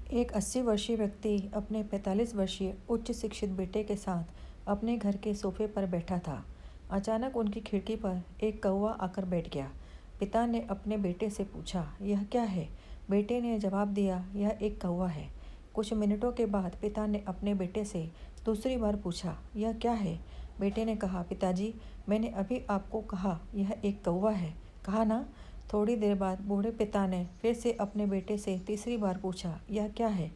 एक 80 वर्षीय व्यक्ति अपने 45 वर्षीय उच्च शिक्षित बेटे के साथ अपने घर के सोफे पर बैठा था। अचानक उनकी खिड़की पर एक कौवा आकर बैठ गया। पिता ने अपने बेटे से पूछा, यह क्या है? बेटे ने जवाब दिया, यह एक कौवा है। कुछ मिनटों के बाद पिता ने अपने बेटे से दूसरी बार पूछा, यह क्या है? बेटे ने कहा, पिताजी, मैंने अभी आपको कहा यह एक कौवा है, कहा ना? थोड़ी देर बाद बूढ़े पिता ने फिर से अपने बेटे से तीसरी बार पूछा, यह क्या है?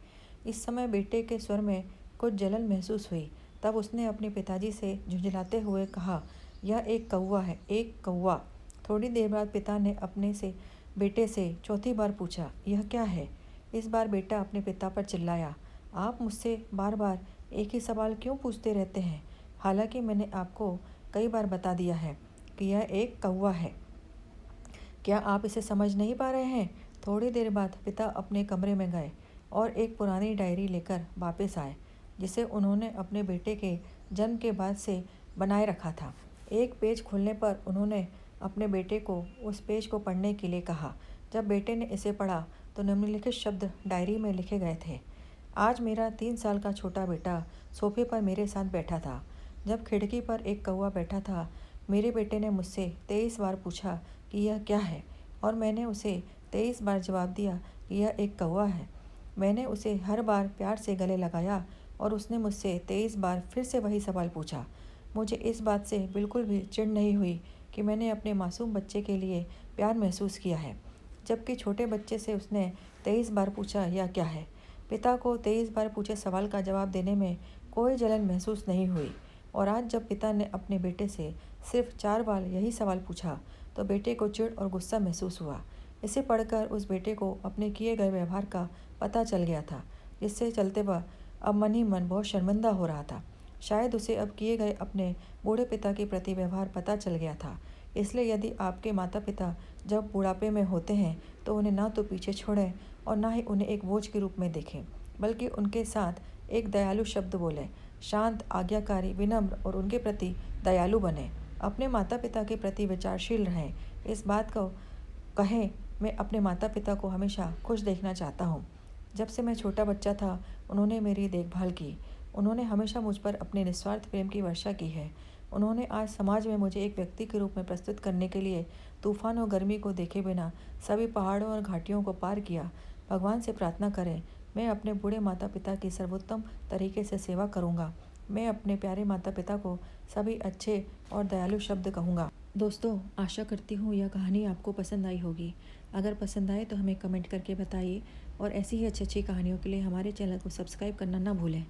इस समय बेटे के स्वर में कुछ जलन महसूस हुई। तब उसने अपने पिताजी से झुंझलाते हुए कहा, यह एक कौवा है, एक कौवा। थोड़ी देर बाद पिता ने अपने से बेटे से चौथी बार पूछा, यह क्या है? इस बार बेटा अपने पिता पर चिल्लाया, आप मुझसे बार बार एक ही सवाल क्यों पूछते रहते हैं? हालांकि मैंने आपको कई बार बता दिया है कि यह एक कौवा है। क्या आप इसे समझ नहीं पा रहे हैं? थोड़ी देर बाद पिता अपने कमरे में गए और एक पुरानी डायरी लेकर वापस आए, जिसे उन्होंने अपने बेटे के जन्म के बाद से बनाए रखा था। एक पेज खोलने पर उन्होंने अपने बेटे को उस पेज को पढ़ने के लिए कहा। जब बेटे ने इसे पढ़ा तो निम्नलिखित शब्द डायरी में लिखे गए थे। आज मेरा 3 साल का छोटा बेटा सोफे पर मेरे साथ बैठा था। जब खिड़की पर एक कौवा बैठा था, मेरे बेटे ने मुझसे 23 बार पूछा कि यह क्या है, और मैंने उसे 23 बार जवाब दिया कि यह एक कौवा है। मैंने उसे हर बार प्यार से गले लगाया और उसने मुझसे 23 बार फिर से वही सवाल पूछा। मुझे इस बात से बिल्कुल भी चिढ़ नहीं हुई कि मैंने अपने मासूम बच्चे के लिए प्यार महसूस किया है, जबकि छोटे बच्चे से उसने 23 बार पूछा, यह क्या है? पिता को 23 बार पूछे सवाल का जवाब देने में कोई जलन महसूस नहीं हुई, और आज जब पिता ने अपने बेटे से सिर्फ 4 बार यही सवाल पूछा तो बेटे को चिढ़ और गुस्सा महसूस हुआ। इसे पढ़कर उस बेटे को अपने किए गए व्यवहार का पता चल गया था, जिससे चलते वह अब मन ही मन बहुत शर्मिंदा हो रहा था। शायद उसे अब किए गए अपने बूढ़े पिता के प्रति व्यवहार पता चल गया था। इसलिए यदि आपके माता पिता जब बुढ़ापे में होते हैं तो उन्हें ना तो पीछे छोड़ें और ना ही उन्हें एक बोझ के रूप में देखें, बल्कि उनके साथ एक दयालु शब्द बोलें। शांत, आज्ञाकारी, विनम्र और उनके प्रति दयालु बने। अपने माता पिता के प्रति विचारशील रहें। इस बात को कहें, मैं अपने माता पिता को हमेशा खुश देखना चाहता हूँ। जब से मैं छोटा बच्चा था उन्होंने मेरी देखभाल की। उन्होंने हमेशा मुझ पर अपने निस्वार्थ प्रेम की वर्षा की है। उन्होंने आज समाज में मुझे एक व्यक्ति के रूप में प्रस्तुत करने के लिए तूफान और गर्मी को देखे बिना सभी पहाड़ों और घाटियों को पार किया। भगवान से प्रार्थना करें, मैं अपने बूढ़े माता पिता की सर्वोत्तम तरीके से सेवा करूँगा। मैं अपने प्यारे माता पिता को सभी अच्छे और दयालु शब्द कहूँगा। दोस्तों, आशा करती हूँ यह कहानी आपको पसंद आई होगी। अगर पसंद आए तो हमें कमेंट करके बताइए, और ऐसी ही अच्छी अच्छी कहानियों के लिए हमारे चैनल को सब्सक्राइब करना ना भूलें।